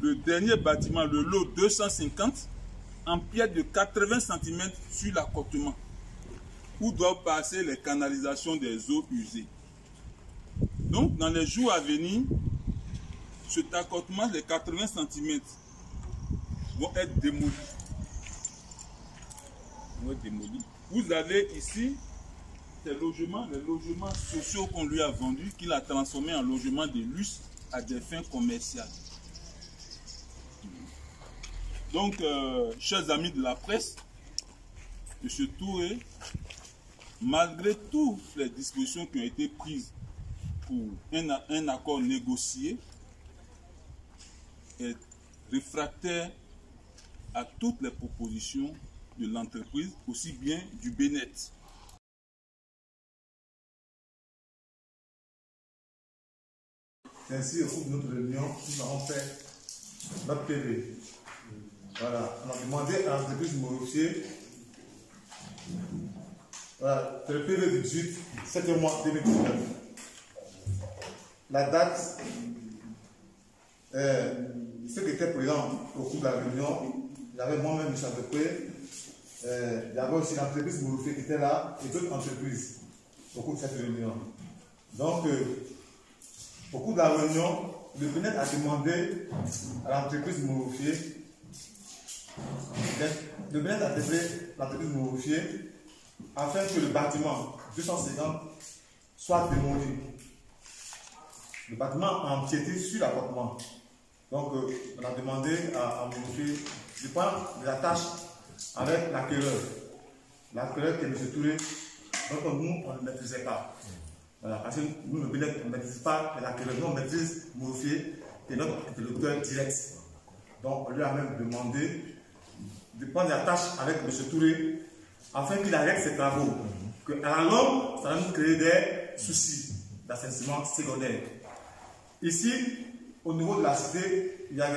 le dernier bâtiment, le lot 250, en pierre de 80 cm sur l'accotement, où doivent passer les canalisations des eaux usées. Donc, dans les jours à venir, cet accotement, les 80 cm, vont être démolis. Vous avez ici les logements sociaux qu'on lui a vendus, qu'il a transformés en logements de luxe à des fins commerciales. Donc, chers amis de la presse, M. Touré, malgré toutes les dispositions qui ont été prises pour un accord négocié, est réfractaire à toutes les propositions de l'entreprise, aussi bien du Bénet. C'est ainsi, au cours de notre réunion, nous avons fait notre PV. Voilà, on a demandé à l'entreprise modifiée. Voilà, c'est le PV du 18, 7 mois 2019. La date, ceux qui étaient présents au cours de la réunion, il y avait moi-même, M. Adepé, il y avait aussi l'entreprise modifiée qui était là et d'autres entreprises au cours de cette réunion. Donc, au cours de la réunion, le Bénet a demandé à l'entreprise modifiée, afin que le bâtiment 250 soit démoli. Le bâtiment a empiété sur l'accotement. Donc, on a demandé à modifier. Je prends des attaches avec l'acquéreur. L'acquéreur qui est M. Touré, donc nous, on ne maîtrisait pas. Voilà, parce que nous, le Bénet, on ne maîtrise pas l'acquéreur. Nous, on maîtrise modifier et notre interlocuteur direct. Donc, on lui a même demandé de prendre des attaches avec M. Touré afin qu'il arrête ses travaux. Que à la longue, ça va nous créer des soucis d'assainissement secondaire. Ici, au niveau de la cité, il y a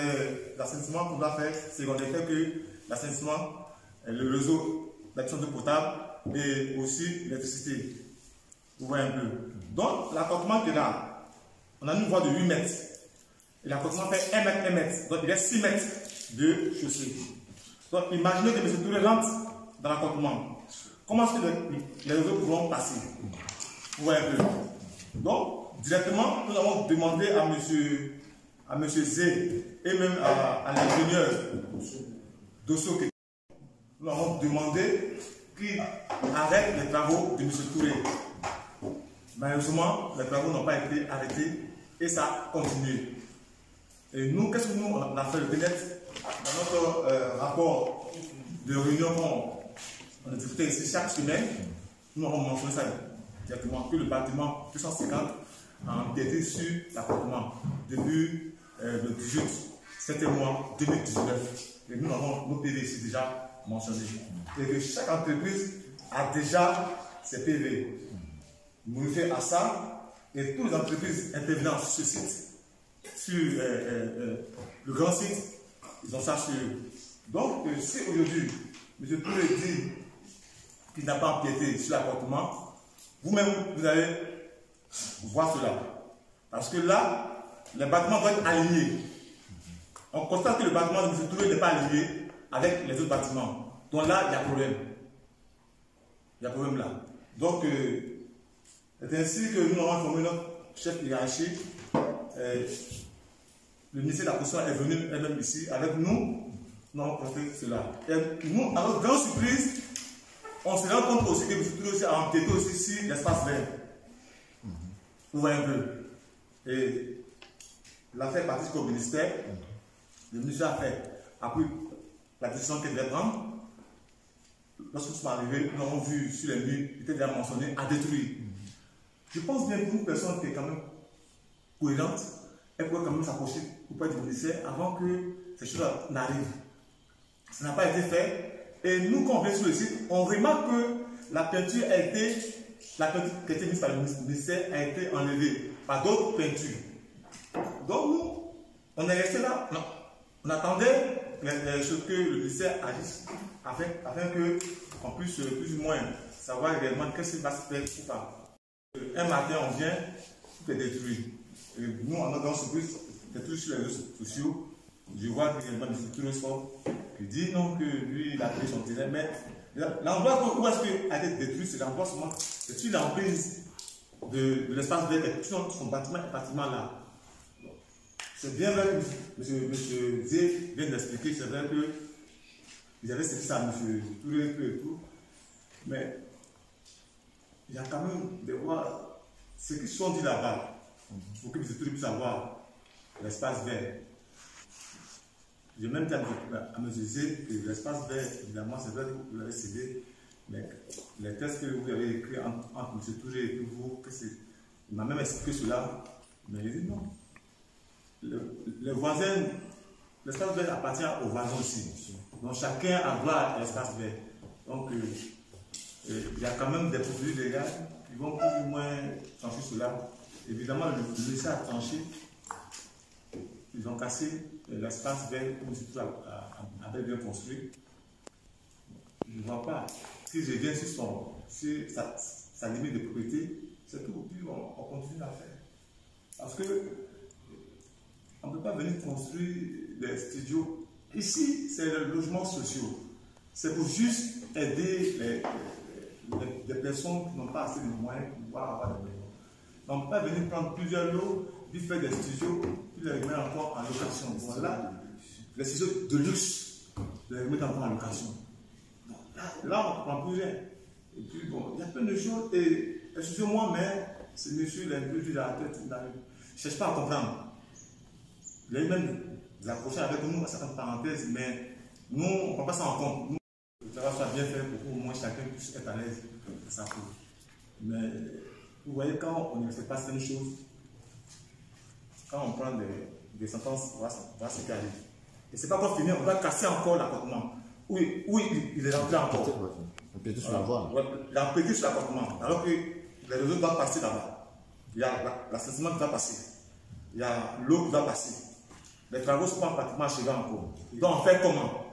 l'assainissement qu'on doit faire secondaire, tel que l'assainissement, le réseau d'action d'eau potable et aussi l'électricité. Vous voyez un peu. Donc, l'accotement qui est là, on a une voie de 8 mètres. Et l'accotement fait 1 mètre, 1 mètre. Donc, il y a 6 mètres de chaussée. Donc, imaginez que M. Touré rentre dans l'accotement. Comment est-ce que les réseaux pourront passer? Vous voyez un peu. Donc, directement, nous avons demandé à M. Zé et même à l'ingénieur Dosso, nous avons demandé qu'il arrête les travaux de M. Touré. Malheureusement, les travaux n'ont pas été arrêtés et ça a continué. Et nous, qu'est-ce que nous on a fait le Bénet dans notre rapport de réunion on a discuté ici chaque semaine, nous avons mentionné ça directement, que le bâtiment 250 a empiété sur l'appartement depuis le 18 mois 2019. Et nous avons nos PV ici déjà mentionnés. Et que chaque entreprise a déjà ses PV. Nous fait à ça, et toutes les entreprises intervenant sur ce site, sur le grand site, ils ont ça sur eux. Donc, si aujourd'hui, M. Touré dit qu'il n'a pas empiété sur l'appartement, vous-même, vous allez voir cela. Parce que là, les bâtiments doivent être alignés. On constate que le bâtiment de M. Touré n'est pas aligné avec les autres bâtiments. Donc là, il y a problème. Il y a problème là. Donc, c'est ainsi que nous avons informé notre chef hiérarchique. Le ministère de la Construction est venu elle-même ici avec nous. Nous avons constaté cela. Et nous, à notre grande surprise, on se rend compte aussi que M. Touré a empiété aussi sur l'espace vert. Vous voyez un peu. Et l'affaire participe au ministère. Le ministère a pris la décision qu'il devait prendre. Lorsque nous sommes arrivés, nous avons vu sur les murs, il était déjà mentionné, à détruire. Je pense bien qu'une personne qui est quand même cohérente, elle pourrait quand même s'approcher auprès du ministère avant que ces choses n'arrivent. Ça n'a pas été fait. Et nous, quand on vient sur le site, on remarque que la peinture qui a été mise par le ministère a été enlevée par d'autres peintures. Donc nous, on est resté là. Non. On attendait que le ministère agisse afin qu'on puisse plus ou moins savoir réellement qu'est-ce qui va se faire ou pas. Un matin, on vient, tout est détruit. Et nous, on a dans ce bus, c'est tout sur les réseaux sociaux. je vois que M. Touré sort, qui dit non, que lui, il a pris son terrain, mais l'endroit où est-ce qu'il a été détruit, c'est l'endroit seulement, c'est sur l'emprise de l'espace vert, et son bâtiment est pratiquement là. C'est bien vrai que M. Zé vient d'expliquer, c'est vrai que ils avaient cité ça à M. Touré et tout, mais il y a quand même des voix, ce qui sont dit là-bas, pour que M. Touré puisse avoir l'espace vert. J'ai même dit à M. Zé que l'espace vert, évidemment, c'est vrai que vous l'avez cédé, mais les textes que vous avez écrits entre M. Touré et vous, il m'a même expliqué cela, mais il dit non. Les voisins, l'espace vert appartient aux voisins aussi. Donc chacun a droit à l'espace vert. Donc il y a quand même des procédures légales qui vont plus ou moins trancher cela. Évidemment, le lycée a tranché. Ils ont cassé l'espace vert que M. Touré avait bien construit. Je ne vois pas. Si je viens sur sa limite de propriété, c'est tout. Puis on continue à faire. Parce que on ne peut pas venir construire des studios. Ici, c'est le logement social. C'est pour juste aider les personnes qui n'ont pas assez de moyens pour pouvoir avoir des maisons. On ne peut pas venir prendre plusieurs lots, puis faire des studios, puis les remettre encore en location. Voilà, les studios de luxe, les remettre encore en location. Là, on ne prend plus rien. Et puis bon, il y a plein de choses. Et excusez-moi, mais ce monsieur, il a un peu vu la tête. Il ne cherche pas à comprendre. Il a eu même des approches avec nous à certaines parenthèses, mais nous, on ne prend pas ça en compte. Nous, le travail soit bien fait pour qu'au moins chacun puisse être à l'aise de sa peau. Mais vous voyez, quand on ne fait pas certaines choses, quand on prend des sentences, voilà ce qui arrive. Et ce n'est pas encore fini, on va casser encore l'appartement. Oui, il est rentré encore. Empiéter sur la voie. Il a empiété sur l'appartement, alors que les réseaux doivent passer là-bas. Il y a l'assainissement qui va passer. Il y a l'eau qui va passer. Les travaux sont pratiquement achevés encore. Donc on fait comment?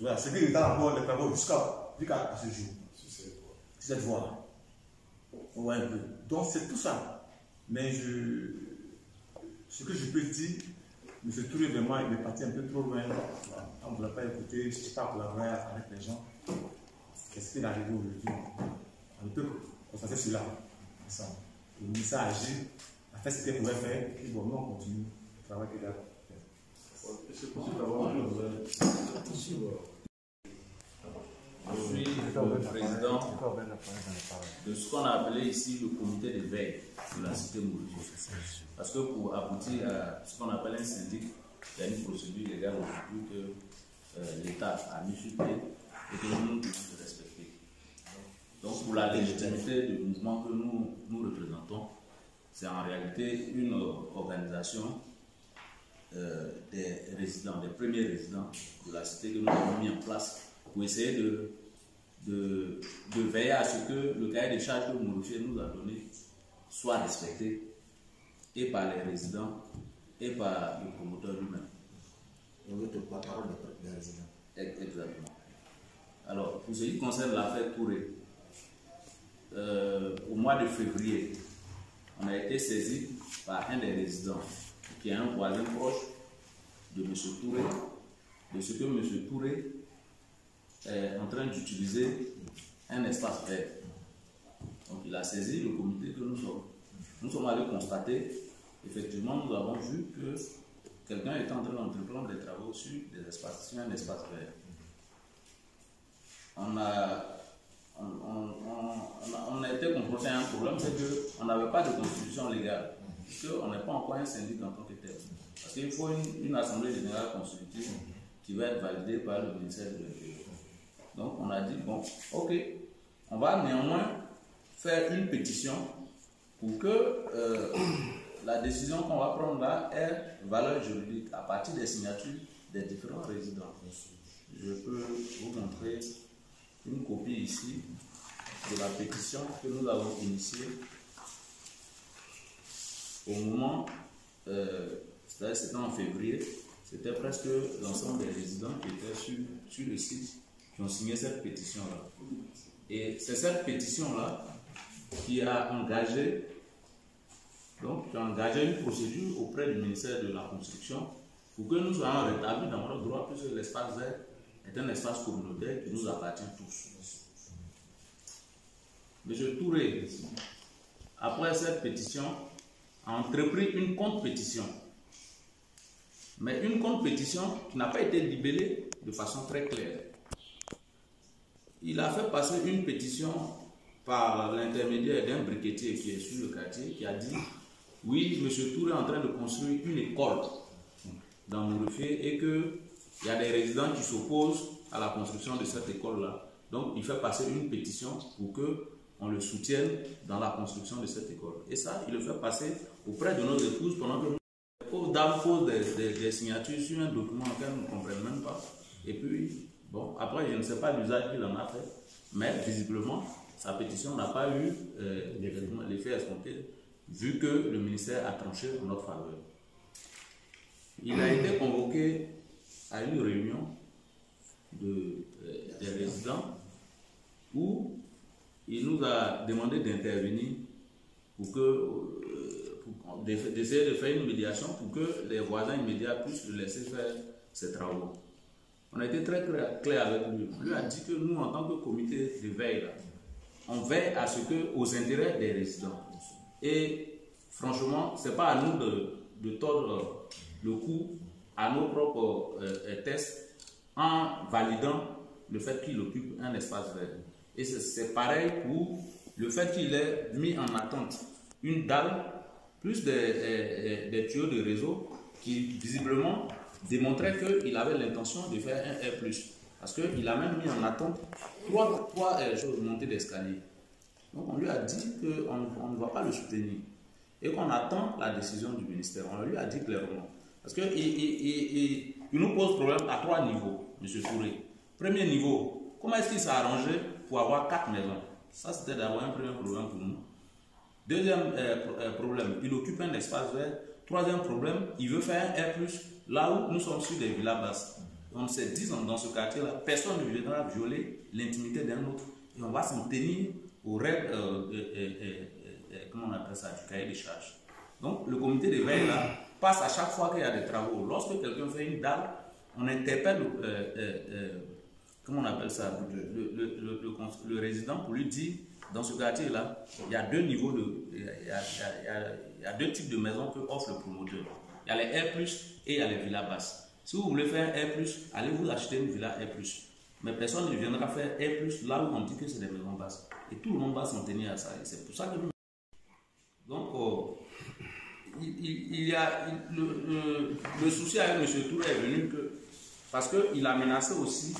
Voilà, c'est qui retarde encore les travaux jusqu'à ce jour. Sur cette voie. Ouais, un peu. Donc c'est tout ça. Mais ce que je peux dire, M. Touré, vraiment, il est parti un peu trop loin. On ne voulait pas écouter, je ne sais pas collaborer avec les gens. Qu'est-ce qu'il arrive aujourd'hui? On peut constater cela. Le ministère a agi, a fait ce qu'il pouvait faire, et bon, nous on continue le travail qu'il a fait. C'est possible d'avoir une nouvelle. Je suis le président de ce qu'on a appelé ici le comité de veille de la cité Maurice. Parce que pour aboutir à ce qu'on appelle un syndic, il y a une procédure légale aujourd'hui que l'État a mis sur pied et que nous devons respecter. Donc pour la légitimité du mouvement que nous représentons, c'est en réalité une organisation des résidents, des premiers résidents de la cité que nous avons mis en place pour essayer de veiller à ce que le cahier des charges que Mourouché nous a donné soit respecté et par les résidents et par le promoteur lui-même. On veut te parole des résidents. Exactement. Alors, pour ce qui concerne l'affaire Touré, au mois de février, on a été saisi par un des résidents qui est un voisin proche de M. Touré, de ce que M. Touré est en train d'utiliser un espace vert. Donc il a saisi le comité que nous sommes. Nous sommes allés constater, effectivement, nous avons vu que quelqu'un est en train d'entreprendre des travaux sur un espace vert. On a été confronté à un problème, c'est qu'on n'avait pas de constitution légale, puisqu'on n'est pas encore un syndic en tant que tel. Parce qu'il faut une assemblée générale constitutive qui va être validée par le ministère de l'Intérieur. Donc on a dit, bon, ok, on va néanmoins faire une pétition pour que la décision qu'on va prendre là ait valeur juridique à partir des signatures des différents résidents. Je peux vous montrer une copie ici de la pétition que nous avons initiée au moment, c'était en février, c'était presque l'ensemble des résidents qui étaient sur le site qui ont signé cette pétition-là. Et c'est cette pétition-là qui a engagé une procédure auprès du ministère de la Construction pour que nous soyons rétablis dans notre droit, puisque l'espace vert est un espace communautaire qui nous appartient tous. M. Touré, après cette pétition, a entrepris une contre-pétition. Mais une contre-pétition qui n'a pas été libellée de façon très claire. Il a fait passer une pétition par l'intermédiaire d'un briquetier qui est sur le quartier, qui a dit « Oui, M. Touré est en train de construire une école dans Mourifié et qu'il y a des résidents qui s'opposent à la construction de cette école-là. Donc, il fait passer une pétition pour qu'on le soutienne dans la construction de cette école. Et ça, il le fait passer auprès de nos épouses pendant que les pauvres dames posent des signatures sur un document auquel nous ne comprenons même pas. Et puis, bon, après, je ne sais pas l'usage qu'il en a fait, mais visiblement, sa pétition n'a pas eu l'effet escompté, vu que le ministère a tranché en notre faveur. Il a été convoqué à une réunion des résidents où il nous a demandé d'intervenir d'essayer de faire une médiation pour que les voisins immédiats puissent le laisser faire ses travaux. On a été très clair avec lui. On lui a dit que nous, en tant que comité de veille, là, on veille à ce que, aux intérêts des résidents. Et franchement, ce n'est pas à nous de tordre le cou à nos propres tests en validant le fait qu'il occupe un espace vert. Et c'est pareil pour le fait qu'il ait mis en attente une dalle plus des tuyaux de réseau qui visiblement démontraient qu'il avait l'intention de faire un R+. Parce qu'il a même mis en attente trois montées d'escalier. Donc on lui a dit qu'on ne va pas le soutenir et qu'on attend la décision du ministère. On lui a dit clairement. Parce qu'il nous pose problème à 3 niveaux, M. Touré. Premier niveau, comment est-ce qu'il s'est arrangé pour avoir 4 maisons? Ça, c'était d'abord un premier problème pour nous. Deuxième problème, il occupe un espace vert. Troisième problème, il veut faire un R+, là où nous sommes sur des villas basses. On s'est dit dans ce quartier-là, personne ne viendra violer l'intimité d'un autre. Et on va s'en tenir aux règles, comment on appelle ça, du cahier des charges. Donc, le comité de veille là passe à chaque fois qu'il y a des travaux. Lorsque quelqu'un fait une dalle, on interpelle, comment on appelle ça, le résident pour lui dire, dans ce quartier-là, il y a 2 niveaux il y a 2 types de maisons que offre le promoteur. Il y a les R+, et il y a les villas basses. Si vous voulez faire un R+, allez vous acheter une villa R+. Mais personne ne viendra faire R+, là où on dit que c'est des maisons basses. Et tout le monde va s'en tenir à ça. Et c'est pour ça que nous... Donc, le souci avec M. Touré est venu parce qu'il a menacé aussi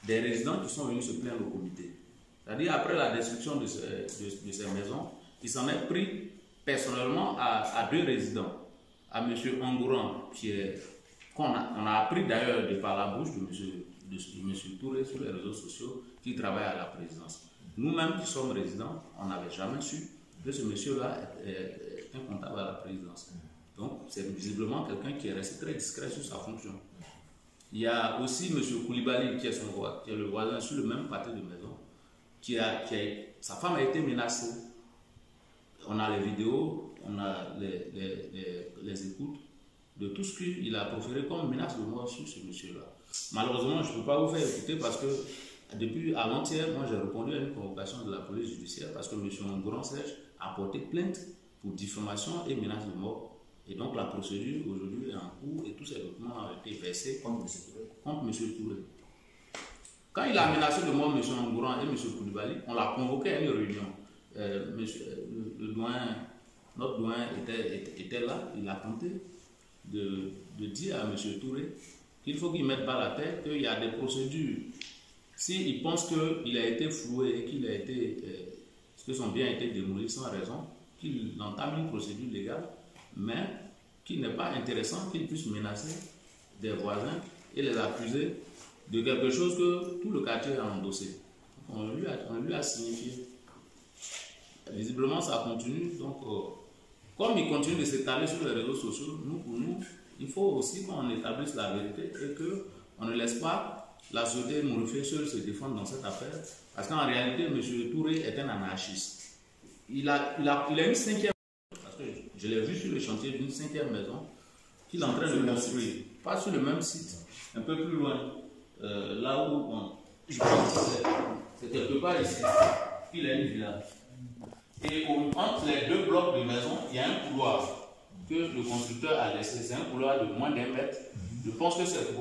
des résidents qui sont venus se plaindre au comité. C'est-à-dire, après la destruction de ces maisons, il s'en est pris personnellement à 2 résidents. À M. Angouran, qu'on a appris d'ailleurs de par la bouche de M. Touré sur les réseaux sociaux, qui travaille à la présidence. Nous-mêmes qui sommes résidents, on n'avait jamais su que ce monsieur-là est un comptable à la présidence. Donc, c'est visiblement quelqu'un qui est resté très discret sur sa fonction. Il y a aussi M. Koulibaly, qui est le voisin sur le même pâté de maison, sa femme a été menacée. On a les vidéos, on a les écoutes de tout ce qu'il a proféré comme menace de mort sur ce monsieur-là. Malheureusement, je ne peux pas vous faire écouter parce que depuis avant-hier, moi j'ai répondu à une convocation de la police judiciaire parce que M. Ngouran Serge a porté plainte pour diffamation et menace de mort. Et donc la procédure aujourd'hui est en cours et tous ces documents ont été versés contre M. Touré. Quand il a menacé de mort M. Ngouran et M. Koulibaly, on l'a convoqué à une réunion. Notre doyen était là, il a tenté de dire à M. Touré qu'il faut qu'il mette pas la tête, qu'il y a des procédures. S'il pense qu'il a été floué et que son bien a été démoli sans raison, qu'il entame une procédure légale, mais qu'il n'est pas intéressant qu'il puisse menacer des voisins et les accuser de quelque chose que tout le quartier a endossé. On lui a signifié. Visiblement, ça continue. Donc, comme il continue de s'étaler sur les réseaux sociaux, pour nous, il faut aussi qu'on établisse la vérité et qu'on ne laisse pas la société Mourifié seule se défendre dans cette affaire. Parce qu'en réalité, M. Touré est un anarchiste. Il a une 5e, parce que je l'ai vu sur le chantier d'une 5e maison qu'il est en train de construire. pas sur le même site, un peu plus loin, là où je pense que c'est quelque part ici, il a une villa. Et entre les deux blocs de maison, il y a un couloir que le constructeur a laissé. C'est un couloir de moins d'1 mètre. Je pense que c'est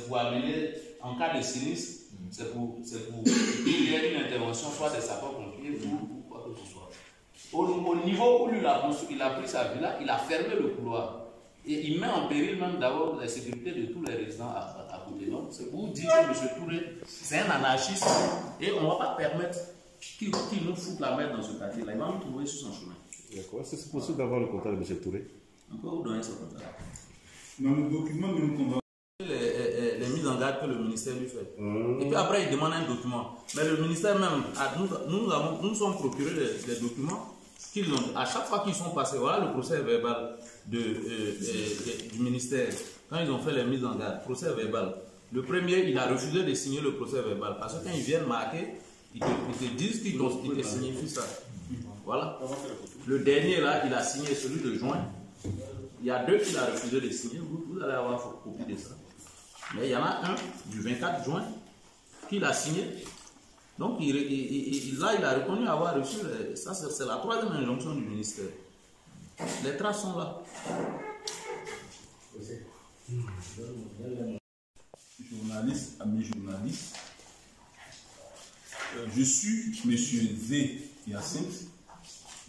pour amener, en cas de sinistre, c'est pour qu'il y ait une intervention, soit des sapeurs-pompiers ou quoi que ce soit. Au niveau où lui, il a pris sa villa, il a fermé le couloir. Et il met en péril même d'abord la sécurité de tous les résidents à côté. Donc, c'est pour dire que M. Touré, c'est un anarchiste et on ne va pas permettre qu'il nous foute la merde dans ce quartier-là. Il va nous trouver sur son chemin. D'accord. Est-ce que c'est possible d'avoir le contact de M. Touré? Encore où donner ce contact? Dans le document de nous les mises en garde que le ministère lui fait. Et puis après, il demande un document. Mais le ministère même, nous sommes procurés les documents qu'ils ont. À chaque fois qu'ils sont passés, voilà le procès verbal du ministère. Quand ils ont fait les mises en garde, procès verbal. Le premier, il a refusé de signer le procès verbal. Parce que quand ils viennent marquer, ils te disent qu'ils te signifient ça. Voilà. Le dernier là, il a signé celui de juin. Il y a deux qu'il a refusé de signer. Vous allez avoir copie de ça. Mais il y en a un du 24 juin qu'il a signé. Donc là, il a reconnu avoir reçu. Ça, c'est la troisième injonction du ministère. Les traces sont là. Journalistes, amis journalistes, je suis M. Zé Hyacinthe,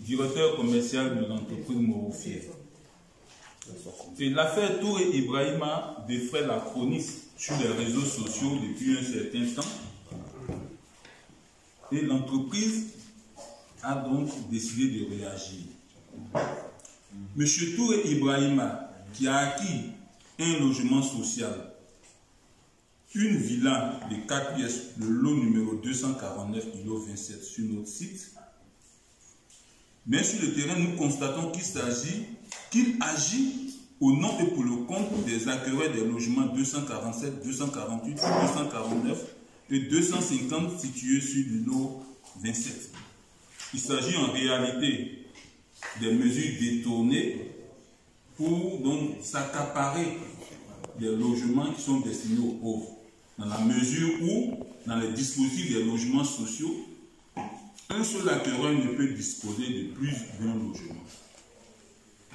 directeur commercial de l'entreprise Morofier. Et l'affaire Touré Ibrahima défraie la chronique sur les réseaux sociaux depuis un certain temps. Et l'entreprise a donc décidé de réagir. M. Touré Ibrahima, qui a acquis un logement social, une villa de 4 pièces, le lot numéro 249, kilo 27 sur notre site. Mais sur le terrain, nous constatons qu'il agit au nom et pour le compte des acquéreurs des logements 247, 248, 249 et 250 situés sur le lot 27. Il s'agit en réalité des mesures détournées pour donc s'accaparer des logements qui sont destinés aux pauvres. Dans la mesure où, dans les dispositifs des logements sociaux, un seul acquéreur ne peut disposer de plus d'un logement.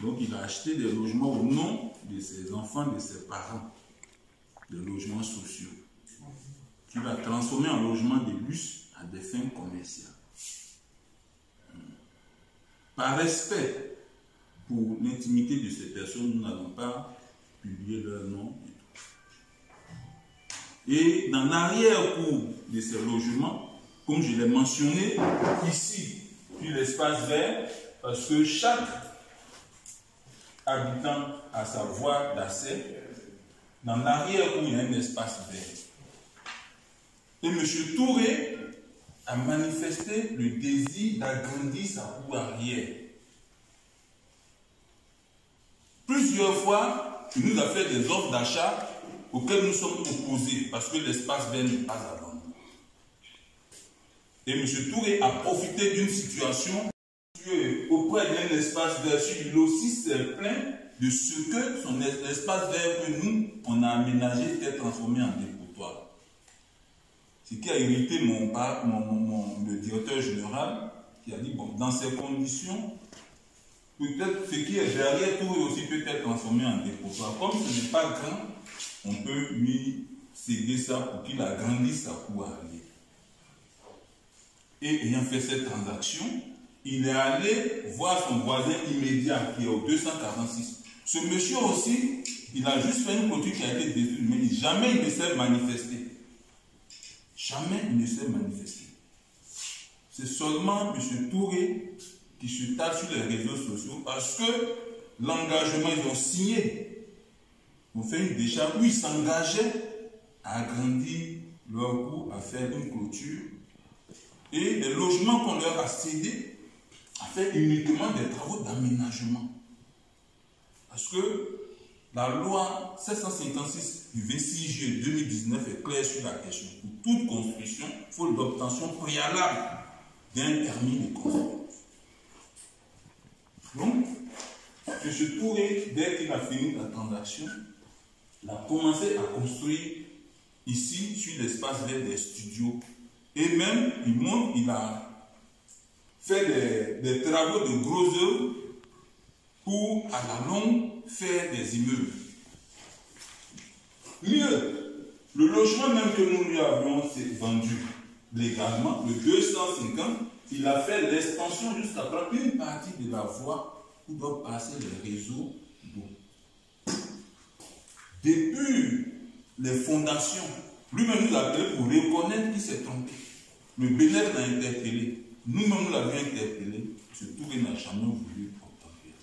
Donc il a acheté des logements au nom de ses enfants, de ses parents, des logements sociaux, qu'il a transformé en logements de luxe à des fins commerciales. Par respect pour l'intimité de ces personnes, nous n'allons pas publier leur nom. Et dans l'arrière-cour de ces logements, comme je l'ai mentionné, ici, puis l'espace vert, parce que chaque habitant a sa voie d'accès, dans l'arrière-cour, il y a un espace vert. Et M. Touré a manifesté le désir d'agrandir sa cour arrière. Plusieurs fois, il nous a fait des offres d'achat auxquelles nous sommes opposés parce que l'espace vert n'est pas à vendre. Et M. Touré a profité d'une situation auprès d'un espace vert sur l'île aussi s'est plaint de ce que son espace vert que nous, on a aménagé était transformé en dépotoir. Ce qui a irrité le directeur général qui a dit, bon, dans ces conditions, peut-être ce qui est derrière Touré aussi peut être transformé en dépotoir. Comme ce n'est pas grand, on peut lui céder ça pour qu'il agrandisse sa cour arrière. Et ayant fait cette transaction, il est allé voir son voisin immédiat qui est au 246. Ce monsieur aussi, il a juste fait une clôture qui a été détruite, mais jamais il ne s'est manifesté. Jamais il ne s'est manifesté. C'est seulement M. Touré qui se tape sur les réseaux sociaux parce que l'engagement, ils ont signé. Ils ont fait une décharge où ils s'engageaient à agrandir leur cour, à faire une clôture. Et les logements qu'on leur a cédés, a fait uniquement des travaux d'aménagement. Parce que la loi 756 du 26 juillet 2019 est claire sur la question. Pour toute construction, il faut l'obtention préalable d'un permis de construire. Donc, M. Touré, dès qu'il a fini la transaction, Il a commencé à construire ici, sur l'espace vert des studios. Et même, il a fait des travaux de gros œuvres pour, à la longue, faire des immeubles. Mieux, le logement même que nous lui avions vendu légalement, le 250, il a fait l'extension jusqu'à prendre une partie de la voie où doivent passer les réseaux d'eau. Depuis les fondations, lui-même nous a appelé pour reconnaître qu'il s'est trompé. Le Bénin l'a interpellé. Nous-mêmes nous l'avions interpellé. Ce Touré n'a jamais voulu obtempérer.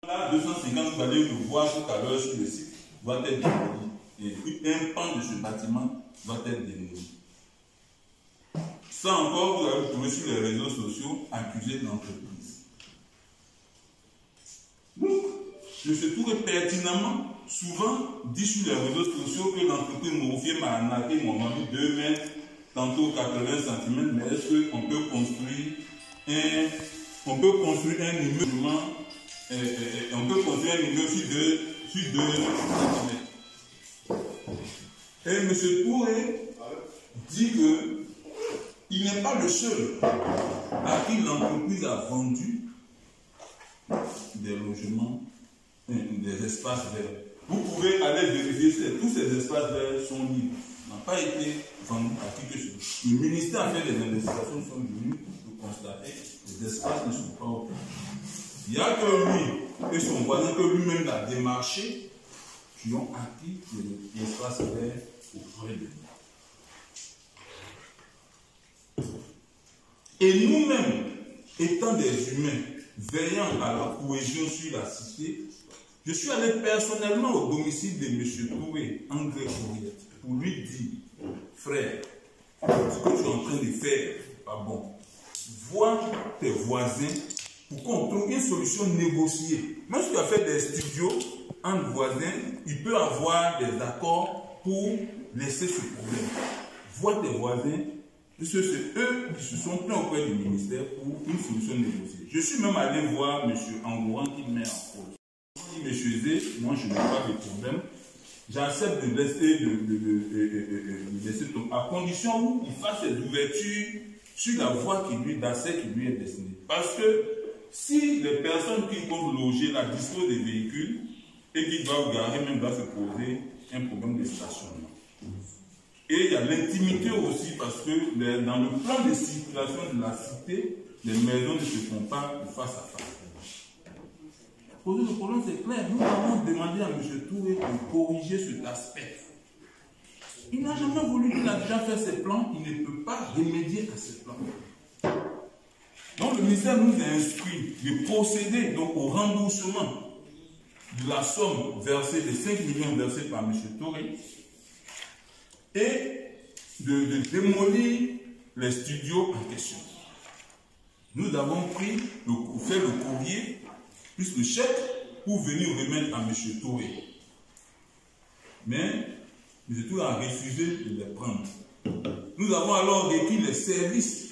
Là, 250, vous allez le voir tout à l'heure sur le site, doit être démoli. Et puis un pan de ce bâtiment doit être démoli. Ça encore, vous allez le trouver sur les réseaux sociaux, accusé de l'entreprise. Donc, M. Touré pertinemment, souvent, dit sur les réseaux sociaux que l'entreprise Mourifier m'a arnaqué, m'a vendu 2 mètres, tantôt 80 cm, mais est-ce qu'on peut construire un immeuble, on peut construire un immeuble sur 2 cm. Et M. Touré dit qu'il n'est pas le seul à qui l'entreprise a vendu des logements, des espaces verts. Vous pouvez aller vérifier, tous ces espaces verts sont libres, n'ont pas été vendus à qui que ce soit. Le ministère a fait des investigations, sont venus pour constater que les espaces ne sont pas occupés. Il n'y a que lui et son voisin, que lui-même l'a démarché, qui ont acquis l'espace vert auprès de nous. Et nous-mêmes, étant des humains, veillant à la cohésion sur la cité, je suis allé personnellement au domicile de M. Touré, André Couriette, pour lui dire, frère, ce que tu es en train de faire, pas bon. Vois tes voisins pour qu'on trouve une solution négociée. Même si tu as fait des studios entre voisins, il peut avoir des accords pour laisser ce problème. Vois tes voisins, parce que c'est eux qui se sont plaints auprès du ministère pour une solution négociée. Je suis même allé voir M. Angouan qui met en cause. Il dit, M. Zé, moi je n'ai pas de problème. J'accepte de laisser tomber, à condition où il fasse des ouvertures sur la voie d'accès qui lui est destinée. Parce que si les personnes qui vont loger là disposent des véhicules et qui doivent garer, même doivent se poser un problème de stationnement. Et il y a l'intimité aussi parce que dans le plan de circulation de la cité, les maisons ne se font pas de face à face. Pour nous, le problème c'est clair. Nous avons demandé à M. Touré de corriger cet aspect. Il n'a jamais voulu, il a déjà fait ses plans, il ne peut pas remédier à ses plans. Donc le ministère nous a instruit de procéder donc, au remboursement de la somme versée, les 5 millions versés par M. Touré, et de démolir les studios en question. Nous avons fait le courrier, plus le chèque, pour venir remettre à M. Touré. Mais M. Touré a refusé de les prendre. Nous avons alors requis les services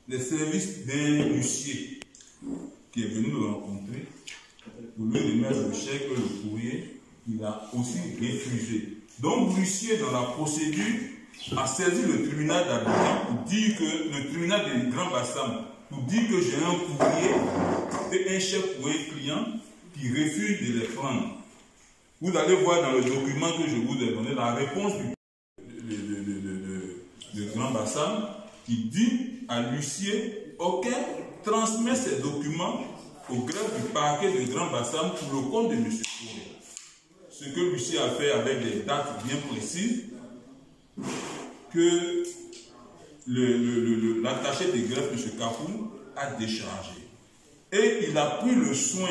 d'un huissier qui est venu nous rencontrer pour lui remettre le chèque, le courrier. Il a aussi refusé. Donc l'huissier dans la procédure a saisi le tribunal d'Abidjan pour dire que le tribunal de Grand Bassam pour dire que j'ai un courrier et un chèque pour un client qui refuse de les prendre. Vous allez voir dans le document que je vous ai donné la réponse de Grand Bassam qui dit à l'huissier, ok, transmet ces documents au greffe du parquet de Grand Bassam pour le compte de M. Touré. Ce que l'huissier a fait avec des dates bien précises, que l'attaché de greffe, M. Kapou, a déchargé. Et il a pris le soin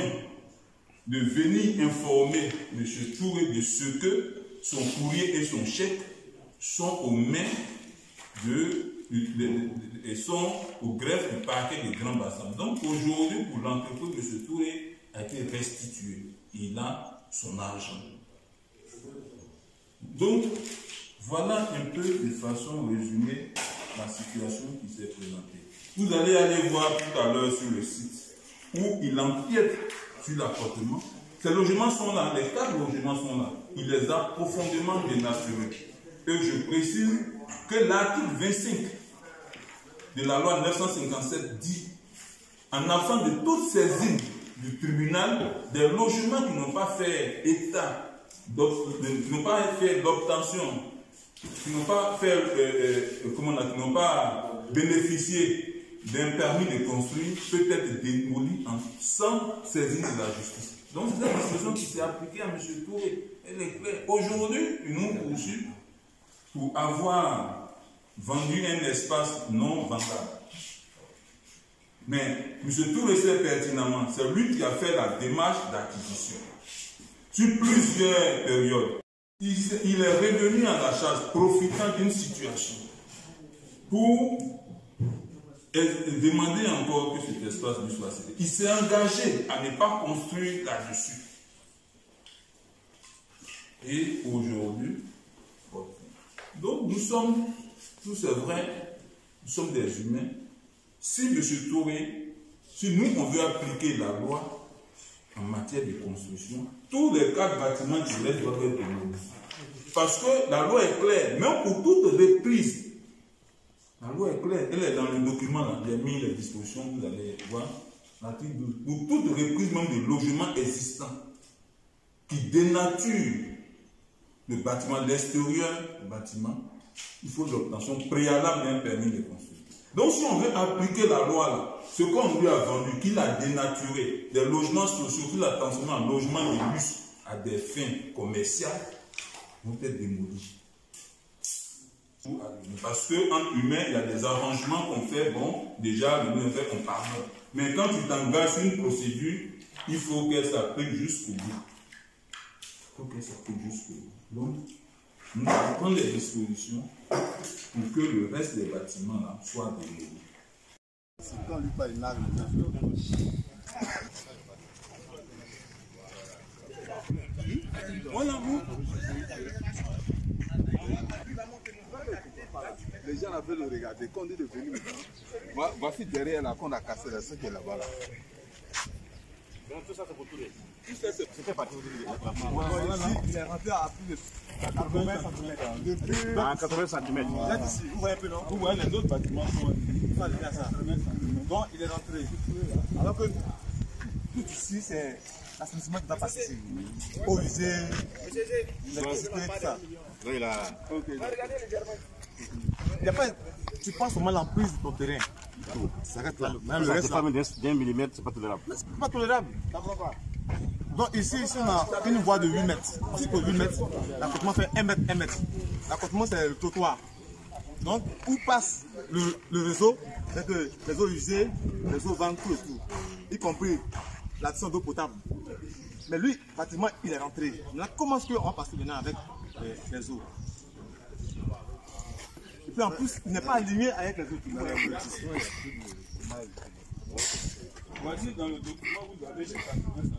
de venir informer M. Touré de ce que son courrier et son chèque sont aux mains et sont au greffe du parquet de Grand Bassam. Donc aujourd'hui, pour l'entreprise, M. Touré a été restitué. Il a son argent. Donc, voilà un peu de façon résumée la situation qui s'est présentée. Vous allez aller voir tout à l'heure sur le site où il empiète sur l'appartement Ces logements sont là, les 4 logements sont là. Il les a profondément dénaturés. Et je précise que l'article 25 de la loi 957 dit, en absence de toute saisine du tribunal, des logements qui n'ont pas fait état, qui n'ont pas fait d'obtention, qui n'ont pas fait, qui n'ont pas bénéficié d'un permis de construire, peut être démoli sans saisine de la justice. Donc c'est une disposition qui s'est appliquée à M. Touré. Elle est claire. Aujourd'hui, ils nous poursuivent pour avoir vendu un espace non vendable. Mais M. Touré sait pertinemment, c'est lui qui a fait la démarche d'acquisition. Sur plusieurs périodes, il est revenu à la charge, profitant d'une situation, pour demander encore que cet espace lui soit cédé. Il s'est engagé à ne pas construire là-dessus. Et aujourd'hui, donc nous sommes, tout c'est vrai, nous sommes des humains. Si M. Touré, si nous on veut appliquer la loi en matière de construction, tous les 4 bâtiments qui restent doivent être démolis. Parce que la loi est claire, même pour toute reprise. La loi est claire, elle est dans le document, là, il y a mis les dispositions, vous allez voir. L'article 12. Pour toute reprise même de logements existants qui dénature le bâtiment, l'extérieur du bâtiment, il faut l'obtention préalable d'un permis de construire. Donc si on veut appliquer la loi là, ce qu'on lui a vendu, qu'il a dénaturé, des logements sociaux, qu'il a transformé en logements de luxe à des fins commerciales, vont être démolis. Parce qu'en humain, il y a des arrangements qu'on fait, bon, déjà, le fait qu'on parle. Mais quand tu t'engages sur une procédure, il faut qu'elle s'applique jusqu'au bout. Il faut qu'elle s'applique jusqu'au bout. Donc, nous allons prendre les dispositions pour que le reste des bâtiments là soit démolis. C'est quand lui parle une arme. Voilà, vous. Les gens avaient le regarder, quand on est devenu maintenant. Voici derrière là qu'on a cassé là, ce qui est là-bas. Là. Donc tout ça c'est pour tous les. C'était parti au début. Il est rentré à plus de 80 cm. À 80 cm. Là d'ici, vous voyez un peu non? Vous voyez, les autres bâtiments sont Donc il est rentré. Alors que tout ici, c'est l'assainissement qui va passer ici. Eau usée, l'électricité, tout ça. Oui, là. Il y a pas, tu penses seulement l'emprise de ton terrain. Ça reste là. Même le Ça reste c'est pas d'un millimètre, c'est pas tolérable. c'est pas tolérable. Donc ici on a une voie de 8 mètres. Ensuite pour 8 mètres, l'accotement fait 1 mètre, 1 mètre. L'accotement c'est le trottoir. Donc où passe le réseau, c'est que les eaux usées, les eaux ventes, tout et tout. Y compris l'addition d'eau potable. Mais lui, pratiquement, il est rentré. Maintenant, comment est-ce qu'on va passer maintenant avec les eaux? Et puis en plus, il n'est pas aligné avec les autres. Voici dans le document, vous avez les 80 cm.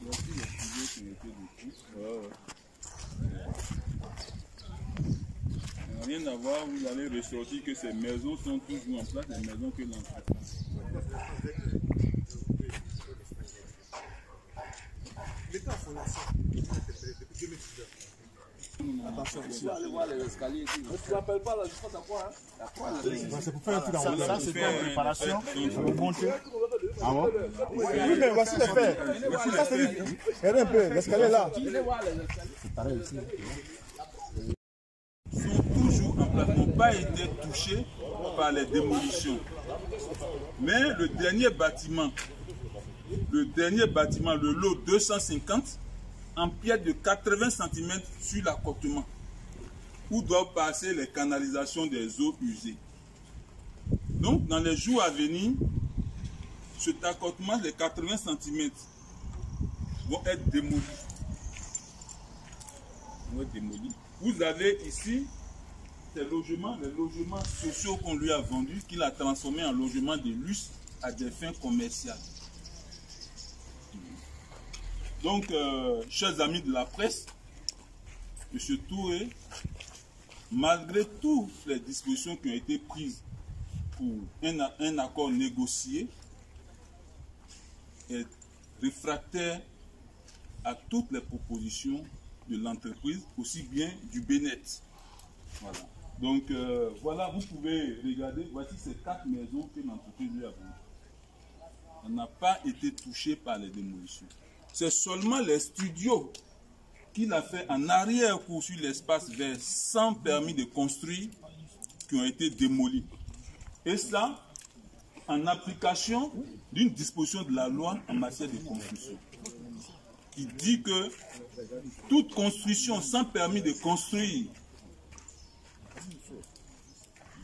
Voici les piliers qui étaient dessus. Rien à voir, vous allez ressortir que ces maisons sont toujours en place, les maisons que l'entreprise. Attention, Tu vas aller voir les escaliers ici. Tu n'appelles pas la justice à quoi? c'est pour faire un truc en haut. Ça c'est une préparation pour monter. Ah bon? Oui, mais voici les faits. Ça, c'est lui. Regardez un peu, l'escalier là. Sont toujours en place, n'ont pas été touchés par les démolitions. Mais le dernier bâtiment, le lot 250, en pierre de 80 cm sur l'accotement, où doivent passer les canalisations des eaux usées. Donc, dans les jours à venir, cet accotement de 80 cm vont être démolis. Vous avez ici ces logements, les logements sociaux qu'on lui a vendus, qu'il a transformés en logements de luxe à des fins commerciales. Donc, chers amis de la presse, M. Touré, malgré toutes les dispositions qui ont été prises pour un accord négocié, est réfractaire à toutes les propositions de l'entreprise, aussi bien du Bénet. Voilà. Donc voilà, vous pouvez regarder, voici ces 4 maisons que l'entreprise lui a vendues. Elle n'a pas été touchée par les démolitions. C'est seulement les studios qu'il a fait en arrière-cour sur l'espace vert sans permis de construire qui ont été démolis. Et ça, en application d'une disposition de la loi en matière de construction. Qui dit que toute construction sans permis de construire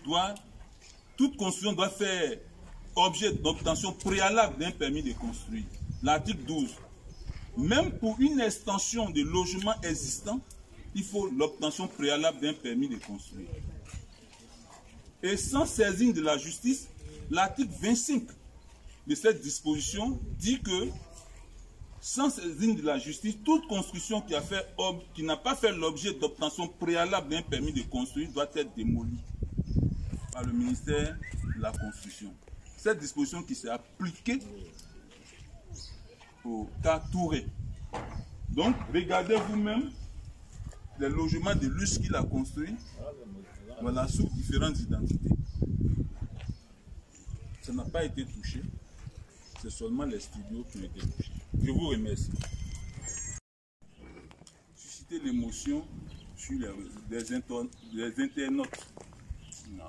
doit faire objet d'obtention préalable d'un permis de construire. L'article 12. Même pour une extension de logement existant, il faut l'obtention préalable d'un permis de construire. Et sans saisine de la justice, l'article 25 de cette disposition dit que sans saisine de la justice, toute construction qui n'a pas fait l'objet d'obtention préalable d'un permis de construire doit être démolie par le ministère de la Construction. Cette disposition qui s'est appliquée au cas Touré. Donc, regardez vous-même les logements de luxe qu'il a construits, voilà, sous différentes identités. Ça n'a pas été touché, c'est seulement les studios qui ont été touchés. Je vous remercie. Susciter l'émotion sur les internautes. Non.